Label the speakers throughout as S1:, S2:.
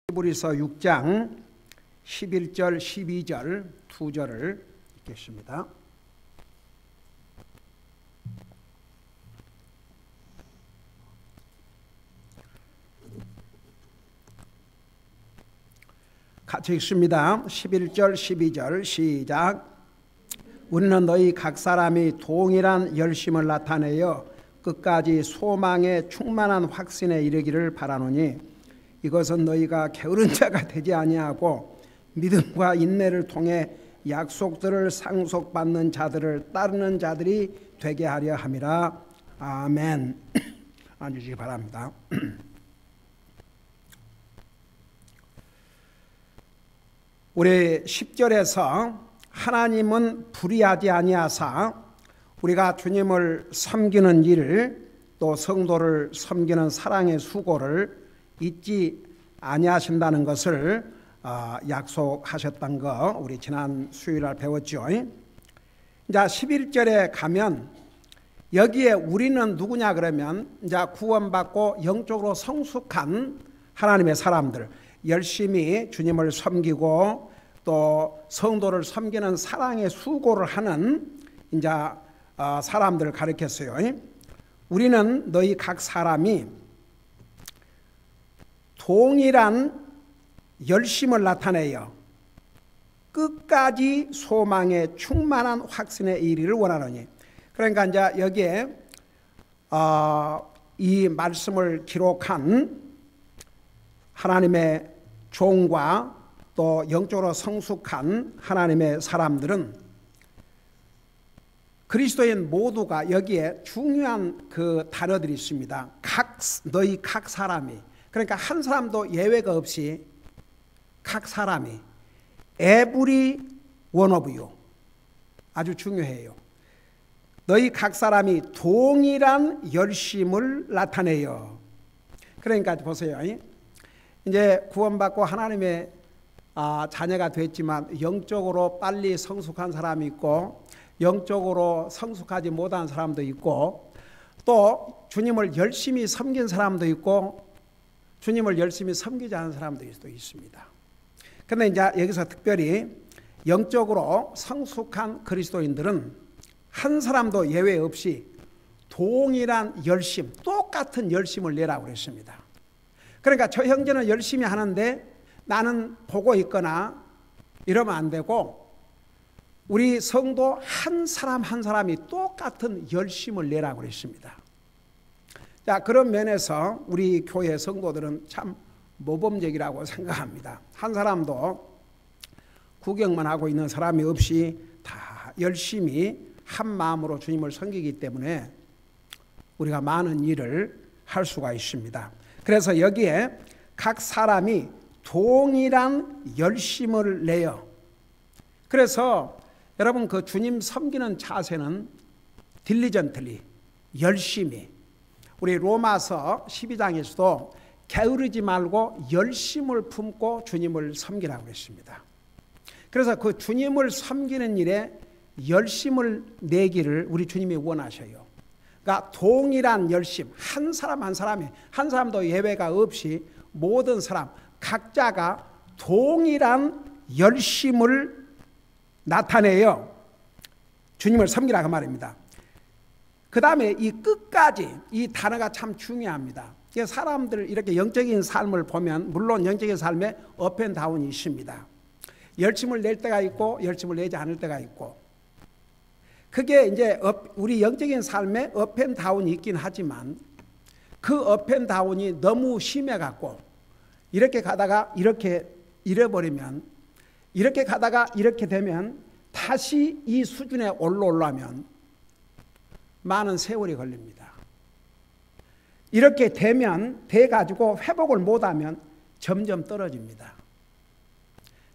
S1: 히브리서 6장 11절 12절 두 절을 읽겠습니다. 같이 읽습니다. 11절 12절 시작. 우리는 너희 각 사람이 동일한 열심을 나타내어 끝까지 소망의 충만한 확신에 이르기를 바라노니 이것은 너희가 게으른 자가 되지 아니하고 믿음과 인내를 통해 약속들을 상속받는 자들을 따르는 자들이 되게 하려 함이라. 아멘. 앉으시기 바랍니다. 우리 10절에서 하나님은 불의하지 아니하사 우리가 주님을 섬기는 일, 또 성도를 섬기는 사랑의 수고를 잊지 아니하신다는 것을 약속하셨던 거 우리 지난 수요일날 배웠죠. 이제 11절에 가면 여기에 우리는 누구냐 그러면 이제 구원받고 영적으로 성숙한 하나님의 사람들, 열심히 주님을 섬기고 또 성도를 섬기는 사랑의 수고를 하는 이제 사람들을 가리켰어요. 우리는 너희 각 사람이 동일한 열심을 나타내어 끝까지 소망의 충만한 확신에 이르기를 원하노니. 그러니까 이제 여기에 이 말씀을 기록한 하나님의 종과 또 영적으로 성숙한 하나님의 사람들은 그리스도인 모두가 여기에 중요한 그 단어들이 있습니다. 너희 각 사람이, 그러니까 한 사람도 예외가 없이 각 사람이 every one of you 아주 중요해요. 너희 각 사람이 동일한 열심을 나타내요. 그러니까 보세요. 이제 구원받고 하나님의 자녀가 됐지만 영적으로 빨리 성숙한 사람이 있고 영적으로 성숙하지 못한 사람도 있고 또 주님을 열심히 섬긴 사람도 있고 주님을 열심히 섬기지 않은 사람도 있습니다. 그런데 이제 여기서 특별히 영적으로 성숙한 그리스도인들은 한 사람도 예외 없이 동일한 열심, 똑같은 열심을 내라고 그랬습니다. 그러니까 저 형제는 열심히 하는데 나는 보고 있거나 이러면 안 되고 우리 성도 한 사람 한 사람이 똑같은 열심을 내라고 그랬습니다. 자, 그런 면에서 우리 교회 성도들은 참 모범적이라고 생각합니다. 한 사람도 구경만 하고 있는 사람이 없이 다 열심히 한 마음으로 주님을 섬기기 때문에 우리가 많은 일을 할 수가 있습니다. 그래서 여기에 각 사람이 동일한 열심을 내요. 그래서 여러분 그 주님 섬기는 자세는 딜리전틀리, 열심히, 우리 로마서 12장에서도 게으르지 말고 열심을 품고 주님을 섬기라고 했습니다. 그래서 그 주님을 섬기는 일에 열심을 내기를 우리 주님이 원하셔요. 그러니까 동일한 열심, 한 사람 한 사람이, 한 사람도 예외가 없이 모든 사람 각자가 동일한 열심을 나타내요. 주님을 섬기라고 말입니다. 그 다음에 이 끝까지, 이 단어가 참 중요합니다. 사람들 이렇게 영적인 삶을 보면 물론 영적인 삶에 업앤다운이 있습니다. 열심을 낼 때가 있고 열심을 내지 않을 때가 있고 그게 이제 우리 영적인 삶에 업앤다운이 있긴 하지만 그 업앤다운이 너무 심해갖고 이렇게 가다가 이렇게 잃어버리면 이렇게 가다가 이렇게 되면 다시 이 수준에 올라오려면 많은 세월이 걸립니다. 이렇게 돼가지고 회복을 못하면 점점 떨어집니다.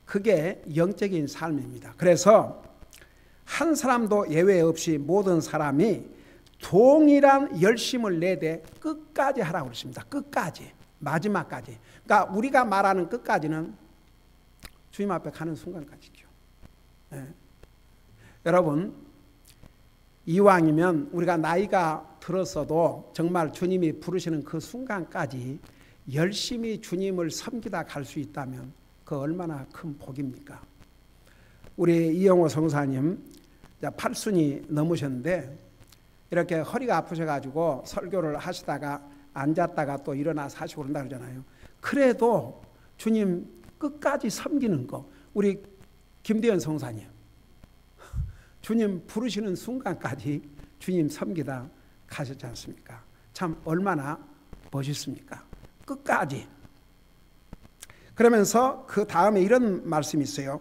S1: 그게 영적인 삶입니다. 그래서 한 사람도 예외 없이 모든 사람이 동일한 열심을 내되 끝까지 하라고 그랬습니다. 끝까지, 마지막까지. 그러니까 우리가 말하는 끝까지는 주님 앞에 가는 순간까지죠. 네. 여러분, 이왕이면 우리가 나이가 들었어도 정말 주님이 부르시는 그 순간까지 열심히 주님을 섬기다 갈 수 있다면 그 얼마나 큰 복입니까? 우리 이영호 성사님 80순이 넘으셨는데 이렇게 허리가 아프셔가지고 설교를 하시다가 앉았다가 또 일어나서 하시고 그런다 그러잖아요. 그래도 주님 끝까지 섬기는 거, 우리 김대현 성사님 주님 부르시는 순간까지 주님 섬기다 가셨지 않습니까? 참 얼마나 멋있습니까? 끝까지. 그러면서 그 다음에 이런 말씀이 있어요.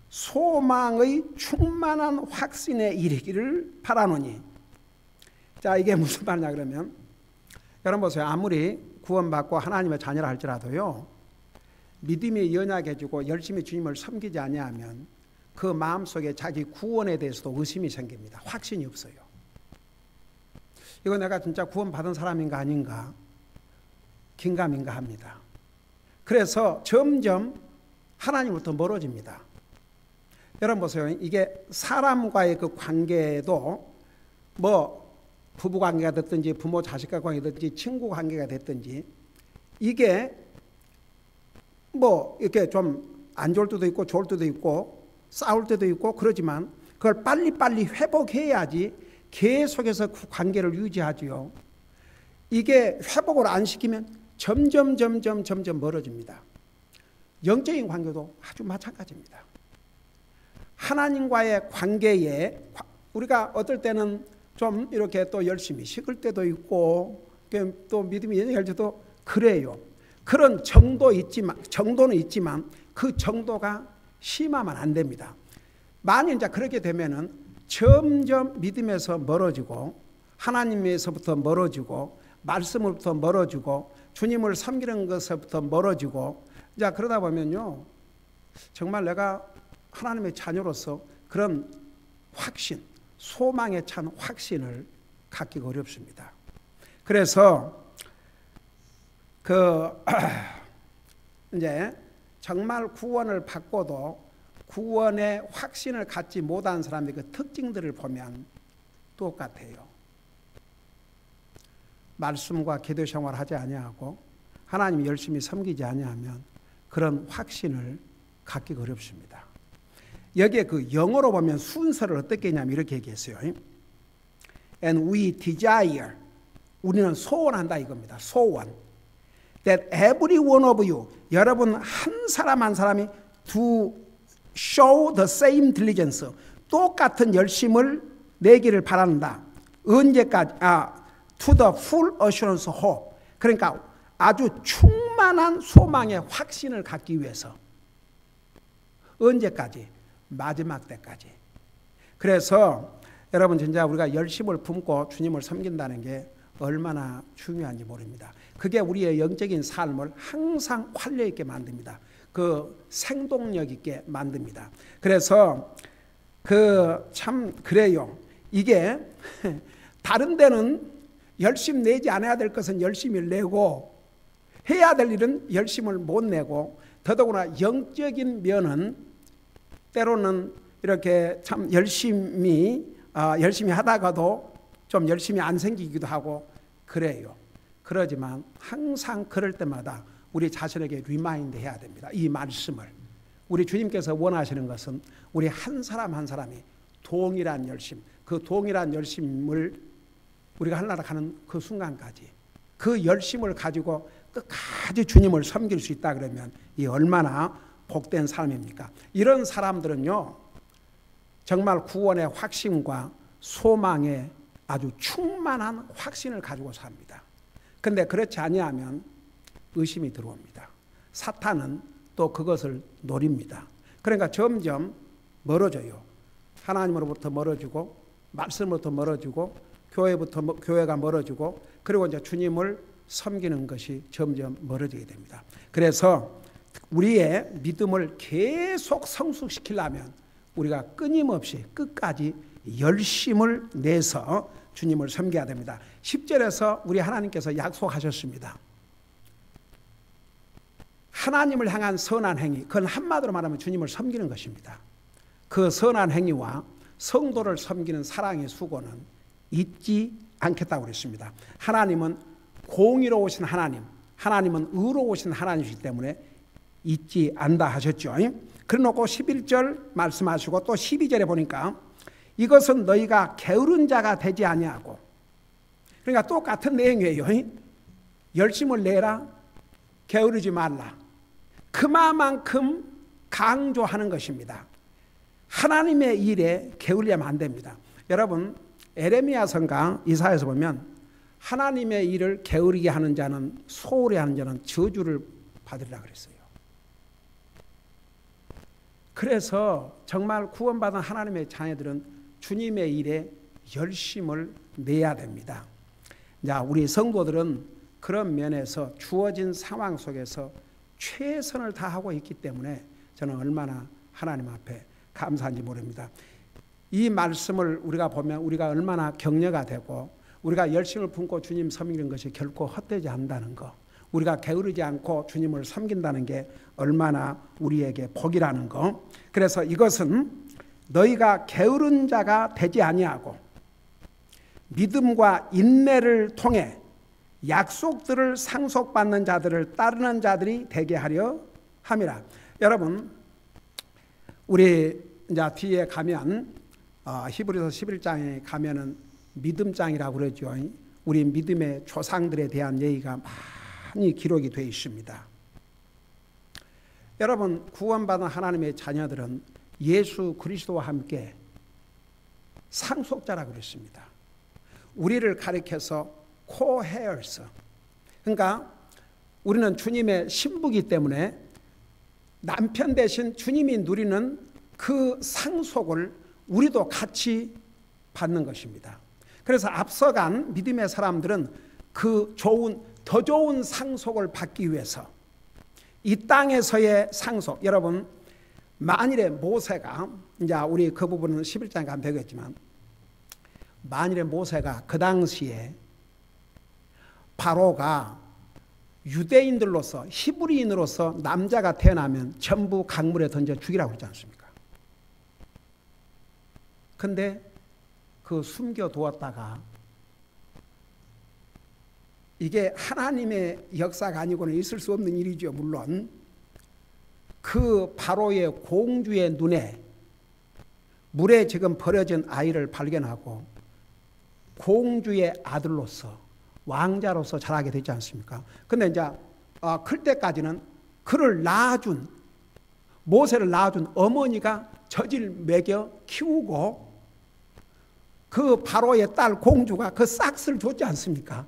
S1: 소망의 충만한 확신에 이르기를 바라노니. 자, 이게 무슨 말이냐 그러면 여러분 보세요. 아무리 구원받고 하나님의 자녀라 할지라도요, 믿음이 연약해지고 열심히 주님을 섬기지 아니하면 그 마음속에 자기 구원에 대해서도 의심이 생깁니다. 확신이 없어요. 이거 내가 진짜 구원받은 사람인가 아닌가 긴가민가 합니다. 그래서 점점 하나님으로부터 멀어집니다. 여러분 보세요. 이게 사람과의 그 관계도 뭐 부부 관계가 됐든지 부모 자식과 관계가 됐든지 친구 관계가 됐든지 이게 뭐 이렇게 좀 안 좋을 때도 있고 좋을 때도 있고 싸울 때도 있고 그러지만 그걸 빨리빨리 회복해야지 계속해서 그 관계를 유지하지요. 이게 회복을 안 시키면 점점 멀어집니다. 영적인 관계도 아주 마찬가지입니다. 하나님과의 관계에 우리가 어떨 때는 좀 이렇게 또 열심히 식을 때도 있고 또 믿음이 연약할 때도 그래요. 그런 정도는 있지만 그 정도가 심하면 안 됩니다. 만일 이제 그렇게 되면은 점점 믿음에서 멀어지고 하나님에서부터 멀어지고 말씀으로부터 멀어지고 주님을 섬기는 것부터 멀어지고 자 그러다 보면요 정말 내가 하나님의 자녀로서 그런 확신, 소망에 찬 확신을 갖기가 어렵습니다. 그래서 이제 정말 구원을 받고도 구원의 확신을 갖지 못한 사람들의 그 특징들을 보면 똑같아요. 말씀과 기도 생활을 하지 아니하고 하나님 열심히 섬기지 아니하면 그런 확신을 갖기가 어렵습니다. 여기에 그 영어로 보면 순서를 어떻게 했냐면 이렇게 얘기했어요. And we desire, 우리는 소원한다 이겁니다. 소원. That every one of you, 여러분 한 사람 한 사람이 to show the same diligence, 똑같은 열심을 내기를 바란다. 언제까지? To the full assurance hope. 그러니까 아주 충만한 소망의 확신을 갖기 위해서. 언제까지? 마지막 때까지. 그래서 여러분 진짜 우리가 열심을 품고 주님을 섬긴다는 게 얼마나 중요한지 모릅니다. 그게 우리의 영적인 삶을 항상 활력 있게 만듭니다. 그 생동력 있게 만듭니다. 그래서 참 그래요. 이게 다른 데는 열심 내지 않아야 될 것은 열심히 내고 해야 될 일은 열심을 못 내고 더더구나 영적인 면은 때로는 이렇게 참 열심히 하다가도 좀 열심히 안 생기기도 하고 그래요. 그러지만 항상 그럴 때마다 우리 자신에게 리마인드 해야 됩니다. 이 말씀을. 우리 주님께서 원하시는 것은 우리 한 사람 한 사람이 동일한 열심, 그 동일한 열심을 우리가 하려고 하는 그 순간까지 그 열심을 가지고 끝까지 주님을 섬길 수 있다 그러면 이 얼마나 복된 삶입니까? 이런 사람들은요 정말 구원의 확신과 소망에 아주 충만한 확신을 가지고 삽니다. 그런데 그렇지 아니하면 의심이 들어옵니다. 사탄은 또 그것을 노립니다. 그러니까 점점 멀어져요. 하나님으로부터 멀어지고 말씀으로부터 멀어지고 교회가 멀어지고 그리고 이제 주님을 섬기는 것이 점점 멀어지게 됩니다. 그래서 우리의 믿음을 계속 성숙시키려면 우리가 끊임없이 끝까지 열심을 내서 주님을 섬겨야 됩니다. 10절에서 우리 하나님께서 약속하셨습니다. 하나님을 향한 선한 행위, 그건 한마디로 말하면 주님을 섬기는 것입니다. 그 선한 행위와 성도를 섬기는 사랑의 수고는 잊지 않겠다고 그랬습니다. 하나님은 공의로우신 하나님, 하나님은 의로우신 하나님이시기 때문에 잊지 않다 하셨죠. 그래놓고 11절 말씀하시고 또 12절에 보니까 이것은 너희가 게으른 자가 되지 아니하고, 그러니까 똑같은 내용이에요. 열심을 내라, 게으르지 말라. 그만큼 강조하는 것입니다. 하나님의 일에 게을리면 안 됩니다. 여러분, 에레미야서인가 이사야서 보면 하나님의 일을 게으르게 하는 자는, 소홀히 하는 자는 저주를 받으리라 그랬어요. 그래서 정말 구원받은 하나님의 자녀들은 주님의 일에 열심을 내야 됩니다. 자, 우리 성도들은 그런 면에서 주어진 상황 속에서 최선을 다하고 있기 때문에 저는 얼마나 하나님 앞에 감사한지 모릅니다. 이 말씀을 우리가 보면 우리가 얼마나 격려가 되고, 우리가 열심을 품고 주님 섬기는 것이 결코 헛되지 않는다는 것, 우리가 게으르지 않고 주님을 섬긴다는 게 얼마나 우리에게 복이라는 것. 그래서 이것은 너희가 게으른 자가 되지 아니하고 믿음과 인내를 통해 약속들을 상속받는 자들을 따르는 자들이 되게 하려 함이라. 여러분, 우리 이제 뒤에 가면 히브리서 11장에 가면은 믿음장이라고 그러죠. 우리 믿음의 조상들에 대한 얘기가 많이 기록이 되어 있습니다. 여러분, 구원받은 하나님의 자녀들은 예수 그리스도와 함께 상속자라고 그랬습니다. 우리를 가리켜서 co-heirs, 그러니까 우리는 주님의 신부이기 때문에 남편 대신 주님이 누리는 그 상속을 우리도 같이 받는 것입니다. 그래서 앞서간 믿음의 사람들은 그 더 좋은 상속을 받기 위해서 이 땅에서의 상속, 여러분, 만일에 모세가, 이제 우리 그 부분은 11장에 가면 되겠지만, 만일에 모세가 그 당시에 바로가 유대인들로서, 히브리인으로서 남자가 태어나면 전부 강물에 던져 죽이라고 그러지 않습니까? 근데 그 숨겨두었다가, 이게 하나님의 역사가 아니고는 있을 수 없는 일이죠. 물론 그 바로의 공주의 눈에 물에 지금 버려진 아이를 발견하고 공주의 아들로서, 왕자로서 자라게 되지 않습니까? 근데 이제 클 때까지는 그를 낳아준, 모세를 낳아준 어머니가 젖을 먹여 키우고 그 바로의 딸 공주가 그 싹스를 줬지 않습니까?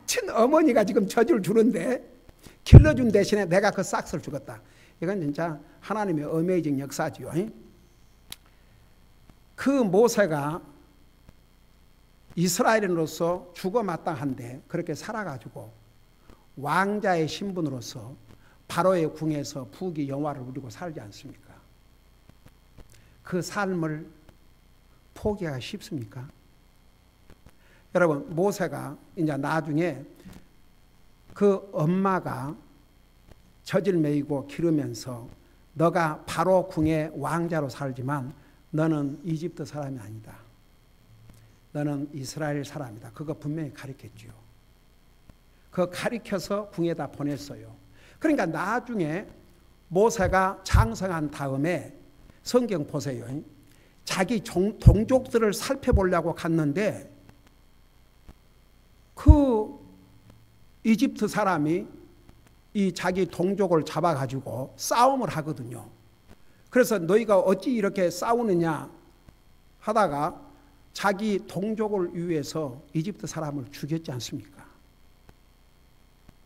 S1: 친어머니가 지금 젖을 주는데 길러준 대신에 내가 그 싹스를 주겠다. 이건 진짜 하나님의 어메이징 역사지요. 그 모세가 이스라엘인으로서 죽어 마땅한데 그렇게 살아가지고 왕자의 신분으로서 바로의 궁에서 부귀 영화를 누리고 살지 않습니까? 그 삶을 포기하기가 쉽습니까? 여러분, 모세가 이제 나중에 그 엄마가 젖을 메이고 기르면서 너가 바로 궁의 왕자로 살지만 너는 이집트 사람이 아니다. 너는 이스라엘 사람이다. 그거 분명히 가르쳤죠. 그거 가르쳐서 궁에다 보냈어요. 그러니까 나중에 모세가 장성한 다음에 성경 보세요. 자기 동족들을 살펴보려고 갔는데 그 이집트 사람이 이 자기 동족을 잡아가지고 싸움을 하거든요. 그래서 너희가 어찌 이렇게 싸우느냐 하다가 자기 동족을 위해서 이집트 사람을 죽였지 않습니까?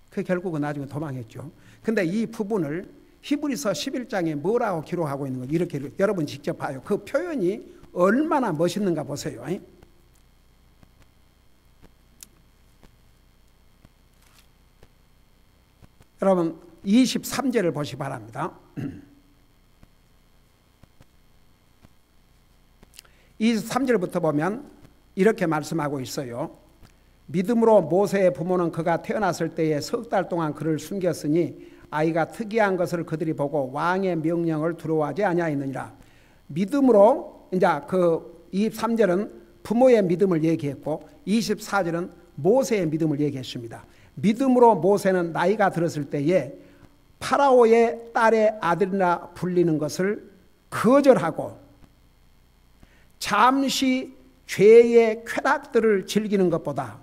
S1: 그 결국은 나중에 도망했죠. 근데 이 부분을 히브리서 11장에 뭐라고 기록하고 있는 거 이렇게 여러분 직접 봐요. 그 표현이 얼마나 멋있는가 보세요. 여러분 23절을 보시기 바랍니다. 23절부터 보면 이렇게 말씀하고 있어요. 믿음으로 모세의 부모는 그가 태어났을 때에 석 달 동안 그를 숨겼으니 아이가 특이한 것을 그들이 보고 왕의 명령을 두려워하지 아니하였느니라. 믿음으로 이제 그 23절은 부모의 믿음을 얘기했고 24절은 모세의 믿음을 얘기했습니다. 믿음으로 모세는 나이가 들었을 때에 파라오의 딸의 아들이라 불리는 것을 거절하고 잠시 죄의 쾌락들을 즐기는 것보다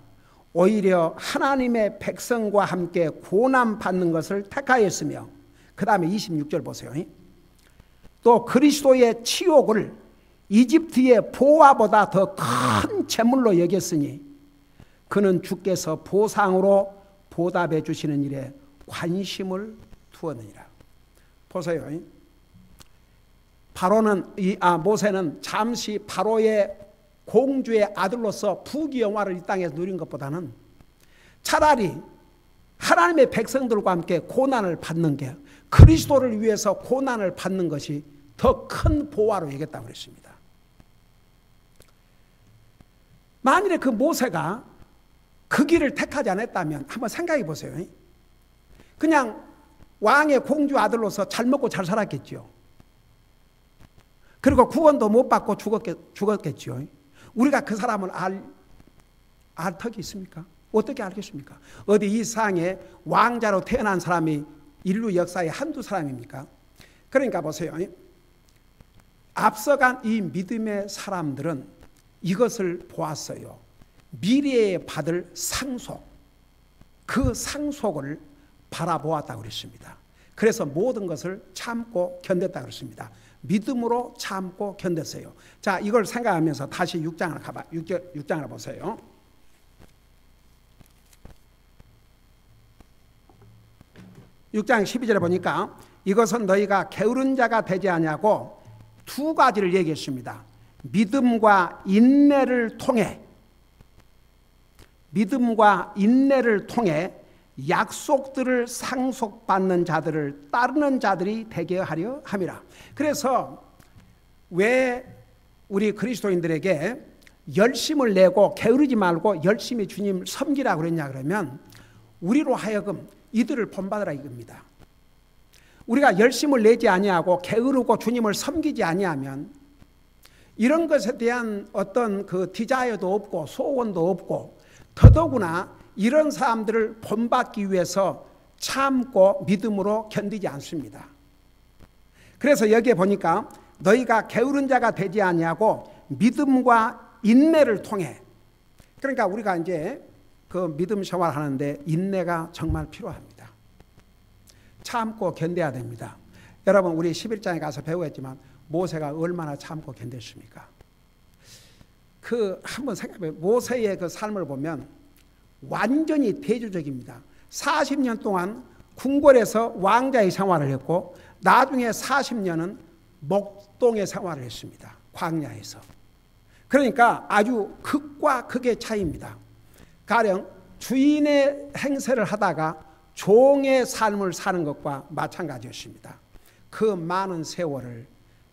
S1: 오히려 하나님의 백성과 함께 고난받는 것을 택하였으며, 그 다음에 26절 보세요. 또 그리스도의 치욕을 이집트의 보화보다 더 큰 재물로 여겼으니 그는 주께서 보상으로 보답해 주시는 일에 관심을 두었느니라. 보세요. 모세는 잠시 바로의 공주의 아들로서 부귀영화를 이 땅에서 누린 것보다는 차라리 하나님의 백성들과 함께 고난을 받는 게, 그리스도를 위해서 고난을 받는 것이 더 큰 보화로 여겼다고 그랬습니다. 만일에 그 모세가 그 길을 택하지 않았다면 한번 생각해 보세요. 그냥 왕의 공주 아들로서 잘 먹고 잘 살았겠죠. 그리고 구원도 못 받고 죽었겠죠. 우리가 그 사람을 알 턱이 있습니까? 어떻게 알겠습니까? 어디 이 세상에 왕자로 태어난 사람이 인류 역사에 한두 사람입니까? 그러니까 보세요. 앞서간 이 믿음의 사람들은 이것을 보았어요. 미래에 받을 상속, 그 상속을 바라보았다고 그랬습니다. 그래서 모든 것을 참고 견뎠다고 그랬습니다. 믿음으로 참고 견뎠어요. 자, 이걸 생각하면서 다시 6장을 보세요. 6장 12절에 보니까 이것은 너희가 게으른 자가 되지 아니하고 두 가지를 얘기했습니다. 믿음과 인내를 통해 약속들을 상속받는 자들을 따르는 자들이 되게 하려 함이라. 그래서 왜 우리 그리스도인들에게 열심을 내고 게으르지 말고 열심히 주님 섬기라고 그랬냐 그러면, 우리로 하여금 이들을 본받으라 이겁니다. 우리가 열심을 내지 아니하고 게으르고 주님을 섬기지 아니하면 이런 것에 대한 어떤 그 디자이어도 없고 소원도 없고, 더더구나 이런 사람들을 본받기 위해서 참고 믿음으로 견디지 않습니다. 그래서 여기에 보니까 너희가 게으른 자가 되지 아니하고 믿음과 인내를 통해, 그러니까 우리가 이제 그 믿음 생활하는데 인내가 정말 필요합니다. 참고 견뎌야 됩니다. 여러분, 우리 11장에 가서 배우겠지만 모세가 얼마나 참고 견뎠습니까? 한번 생각해 보세요. 모세의 그 삶을 보면 완전히 대조적입니다. 40년 동안 궁궐에서 왕자의 생활을 했고, 나중에 40년은 목동의 생활을 했습니다. 광야에서. 그러니까 아주 극과 극의 차이입니다. 가령 주인의 행세를 하다가 종의 삶을 사는 것과 마찬가지였습니다. 그 많은 세월을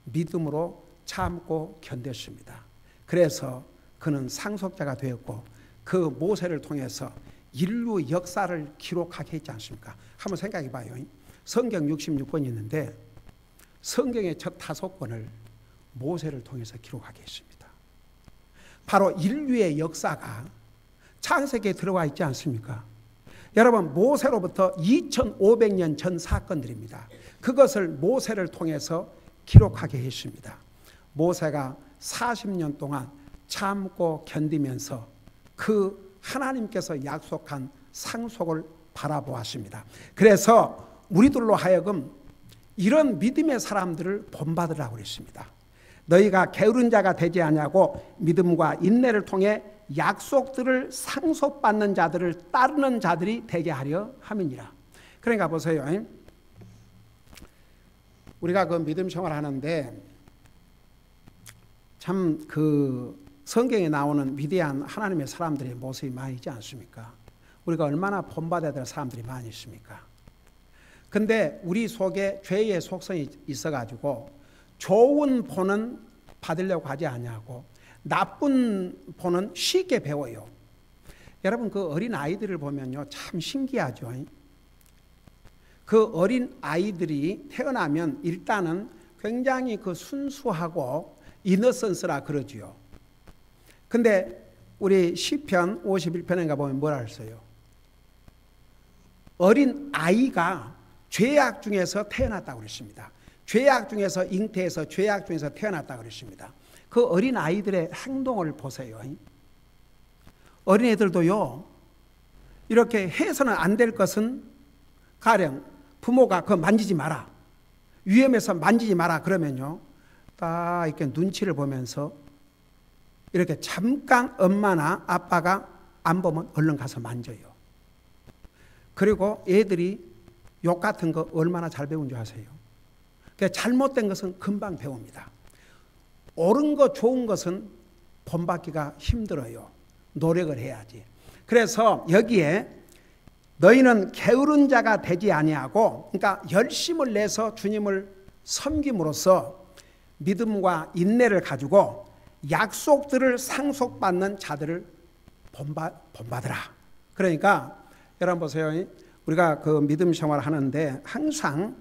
S1: 믿음으로 참고 견뎠습니다. 그래서 그는 상속자가 되었고, 그 모세를 통해서 인류 역사를 기록하게 했지 않습니까? 한번 생각해 봐요. 성경 66권이 있는데 성경의 첫 5권을 모세를 통해서 기록하게 했습니다. 바로 인류의 역사가 창세기에 들어와 있지 않습니까? 여러분, 모세로부터 2500년 전 사건들입니다. 그것을 모세를 통해서 기록하게 했습니다. 모세가 40년 동안 참고 견디면서 그 하나님께서 약속한 상속을 바라보았습니다. 그래서 우리들로 하여금 이런 믿음의 사람들을 본받으라고 그랬습니다. 너희가 게으른 자가 되지 아니하고 믿음과 인내를 통해 약속들을 상속받는 자들을 따르는 자들이 되게 하려 함이니라. 그러니까 보세요. 우리가 그 믿음 생활하는데 참 그 성경에 나오는 위대한 하나님의 사람들의 모습이 많이 있지 않습니까? 우리가 얼마나 본받아야 될 사람들이 많이 있습니까? 근데 우리 속에 죄의 속성이 있어가지고 좋은 본은 받으려고 하지 아니하고 나쁜 본은 쉽게 배워요. 여러분, 그 어린 아이들을 보면요, 참 신기하죠. 그 어린 아이들이 태어나면 일단은 굉장히 그 순수하고 이너선스라 그러지요. 근데 우리 시편 51편인가 보면 뭐라 했어요? 어린 아이가 죄악 중에서 태어났다고 그랬습니다. 죄악 중에서 잉태해서 죄악 중에서 태어났다고 그랬습니다. 그 어린 아이들의 행동을 보세요. 어린애들도요, 이렇게 해서는 안 될 것은 가령 부모가 그거 만지지 마라, 위험해서 만지지 마라 그러면요, 딱 이렇게 눈치를 보면서 이렇게 잠깐 엄마나 아빠가 안 보면 얼른 가서 만져요. 그리고 애들이 욕 같은 거 얼마나 잘 배운 줄 아세요? 그러니까 잘못된 것은 금방 배웁니다. 옳은 거 좋은 것은 본받기가 힘들어요. 노력을 해야지. 그래서 여기에 너희는 게으른 자가 되지 아니하고, 그러니까 열심을 내서 주님을 섬김으로써 믿음과 인내를 가지고 약속들을 상속받는 자들을 본받으라. 그러니까 여러분 보세요. 우리가 그 믿음 생활을 하는데 항상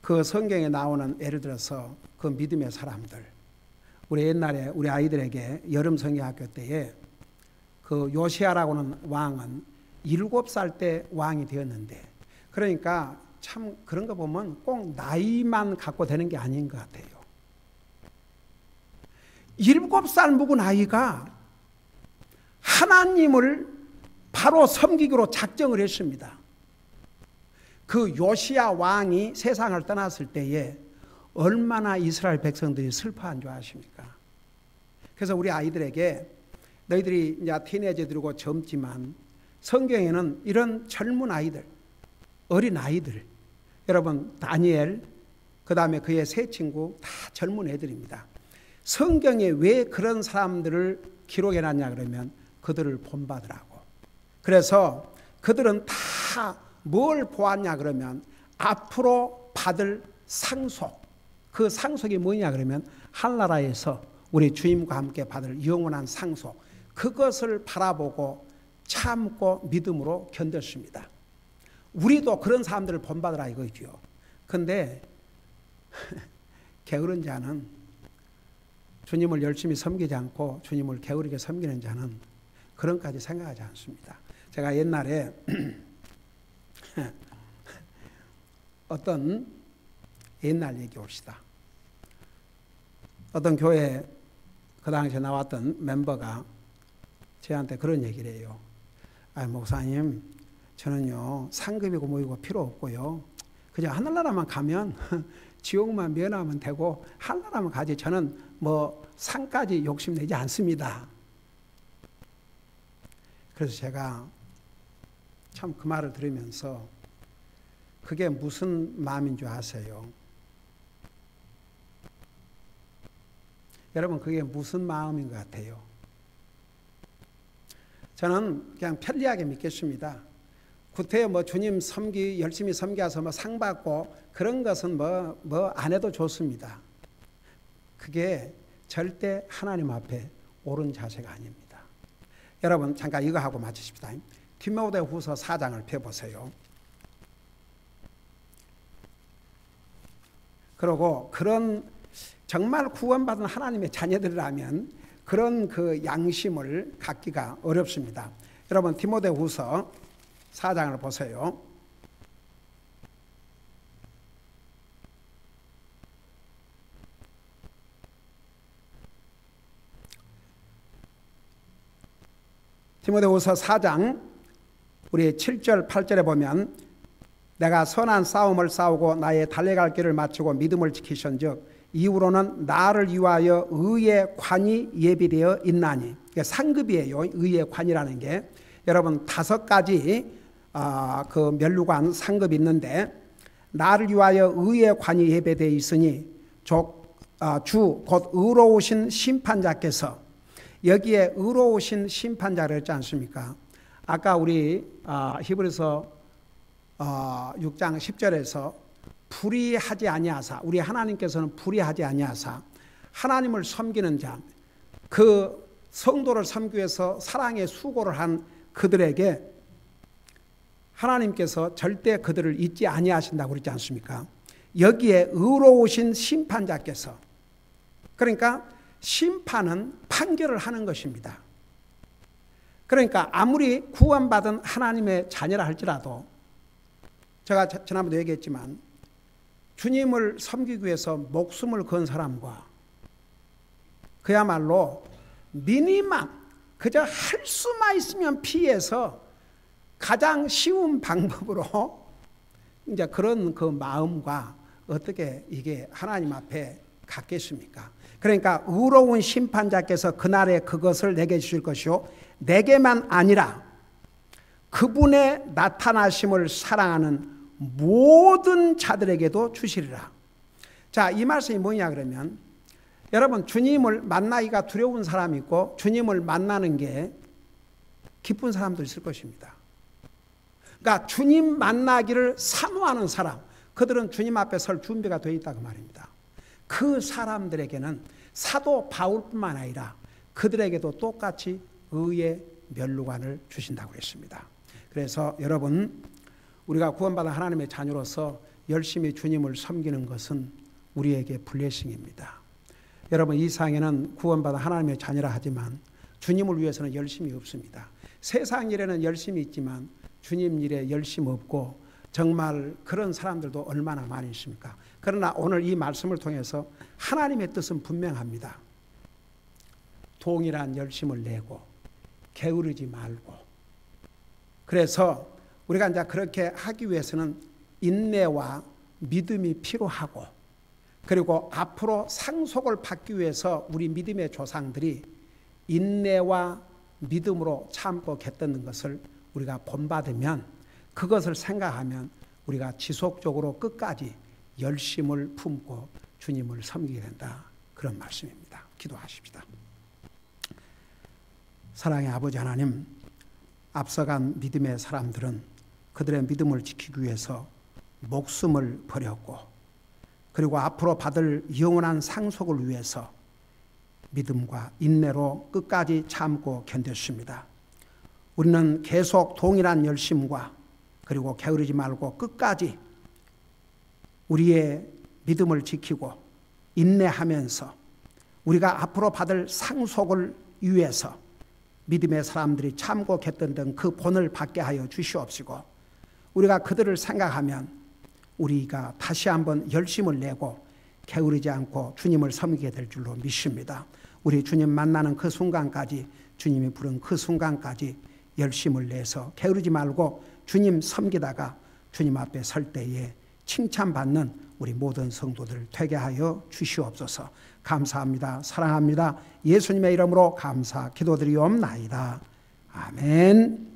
S1: 그 성경에 나오는, 예를 들어서 그 믿음의 사람들, 우리 옛날에 우리 아이들에게 여름 성경학교 때에 그 요시야라고는 왕은 7살 때 왕이 되었는데, 그러니까 참 그런 거 보면 꼭 나이만 갖고 되는 게 아닌 것 같아요. 7살 묵은 아이가 하나님을 바로 섬기기로 작정을 했습니다. 그 요시야 왕이 세상을 떠났을 때에 얼마나 이스라엘 백성들이 슬퍼한 줄 아십니까? 그래서 우리 아이들에게, 너희들이 이제 티네이저들이고 젊지만 성경에는 이런 젊은 아이들, 어린 아이들, 여러분 다니엘, 그 다음에 그의 세 친구 다 젊은 애들입니다. 성경에 왜 그런 사람들을 기록해놨냐 그러면 그들을 본받으라고. 그래서 그들은 다 뭘 보았냐 그러면 앞으로 받을 상속, 그 상속이 뭐냐 그러면 하늘나라에서 우리 주님과 함께 받을 영원한 상속, 그것을 바라보고 참고 믿음으로 견뎠습니다. 우리도 그런 사람들을 본받으라 이거죠. 근데 게으른 자는, 주님을 열심히 섬기지 않고 주님을 게으르게 섬기는 자는 그런 까지 생각하지 않습니다. 제가 옛날에 어떤, 옛날 얘기 옵시다. 어떤 교회 그 당시에 나왔던 멤버가 저한테 그런 얘기를 해요. 아, 목사님, 저는요 상급이고 뭐이고 필요 없고요, 그냥 하늘나라만 가면 지옥만 면하면 되고 하늘나라만 가지, 저는 뭐 상까지 욕심내지 않습니다. 그래서 제가 참 그 말을 들으면서 그게 무슨 마음인 줄 아세요? 여러분, 그게 무슨 마음인 것 같아요? 저는 그냥 편리하게 믿겠습니다. 구태여 뭐 주님 열심히 섬겨서 뭐 상 받고 그런 것은 뭐 안 해도 좋습니다. 그게 절대 하나님 앞에 옳은 자세가 아닙니다. 여러분, 잠깐 이거 하고 마치십시다. 디모데후서 4장을 펴보세요. 그리고 그런 정말 구원받은 하나님의 자녀들이라면 그런 그 양심을 갖기가 어렵습니다. 여러분, 디모데후서 4장을 보세요. 디모데후서 4장 우리 7절 8절에 보면, 내가 선한 싸움을 싸우고 나의 달려갈 길을 마치고 믿음을 지키신즉 이후로는 나를 위하여 의의 관이 예비되어 있나니. 상급이에요. 의의 관이라는 게. 여러분, 5가지 그 면류관 상급이 있는데, 나를 위하여 의의 관이 예배되어 있으니 주 곧 의로우신 심판자께서, 여기에 의로우신 심판자를 했지 않습니까? 아까 우리 히브리서 6장 10절에서 불의하지 아니하사, 우리 하나님께서는 불의하지 아니하사 하나님을 섬기는 자, 그 성도를 섬기기 위해서 사랑의 수고를 한 그들에게 하나님께서 절대 그들을 잊지 아니하신다고 그러지 않습니까? 여기에 의로우신 심판자께서, 그러니까 심판은 판결을 하는 것입니다. 그러니까 아무리 구원받은 하나님의 자녀라 할지라도 제가 지난번에 얘기했지만 주님을 섬기기 위해서 목숨을 건 사람과 그야말로 미니멈 그저 할 수만 있으면 피해서 가장 쉬운 방법으로 이제 그런 그 마음과 어떻게 이게 하나님 앞에 같겠습니까? 그러니까 의로운 심판자께서 그날에 그것을 내게 주실 것이요 내게만 아니라 그분의 나타나심을 사랑하는 모든 자들에게도 주시리라. 자, 이 말씀이 뭐냐 그러면 여러분 주님을 만나기가 두려운 사람이 있고 주님을 만나는 게 기쁜 사람도 있을 것입니다. 그러니까 주님 만나기를 사모하는 사람, 그들은 주님 앞에 설 준비가 되어 있다고 말입니다. 그 사람들에게는 사도 바울뿐만 아니라 그들에게도 똑같이 의의 면류관을 주신다고 했습니다. 그래서 여러분 우리가 구원받은 하나님의 자녀로서 열심히 주님을 섬기는 것은 우리에게 블레싱입니다. 여러분 이 세상에는 구원받은 하나님의 자녀라 하지만 주님을 위해서는 열심이 없습니다. 세상 일에는 열심이 있지만 주님 일에 열심 없고 정말 그런 사람들도 얼마나 많이 있습니까? 그러나 오늘 이 말씀을 통해서 하나님의 뜻은 분명합니다. 동일한 열심을 내고 게으르지 말고, 그래서 우리가 이제 그렇게 하기 위해서는 인내와 믿음이 필요하고, 그리고 앞으로 상속을 받기 위해서 우리 믿음의 조상들이 인내와 믿음으로 참고 겠다는 것을 우리가 본받으면, 그것을 생각하면 우리가 지속적으로 끝까지 열심을 품고 주님을 섬기게 된다, 그런 말씀입니다. 기도하십시다. 사랑의 아버지 하나님, 앞서간 믿음의 사람들은 그들의 믿음을 지키기 위해서 목숨을 버렸고, 그리고 앞으로 받을 영원한 상속을 위해서 믿음과 인내로 끝까지 참고 견뎠습니다. 우리는 계속 동일한 열심과 그리고 게으르지 말고 끝까지 우리의 믿음을 지키고 인내하면서 우리가 앞으로 받을 상속을 위해서 믿음의 사람들이 참고 겠던 그 본을 받게 하여 주시옵시고, 우리가 그들을 생각하면 우리가 다시 한번 열심을 내고 게으르지 않고 주님을 섬기게 될 줄로 믿습니다. 우리 주님 만나는 그 순간까지, 주님이 부른 그 순간까지 열심을 내서 게으르지 말고 주님 섬기다가 주님 앞에 설 때에 칭찬받는 우리 모든 성도들 되게 하여 주시옵소서. 감사합니다. 사랑합니다. 예수님의 이름으로 감사 기도드리옵나이다. 아멘.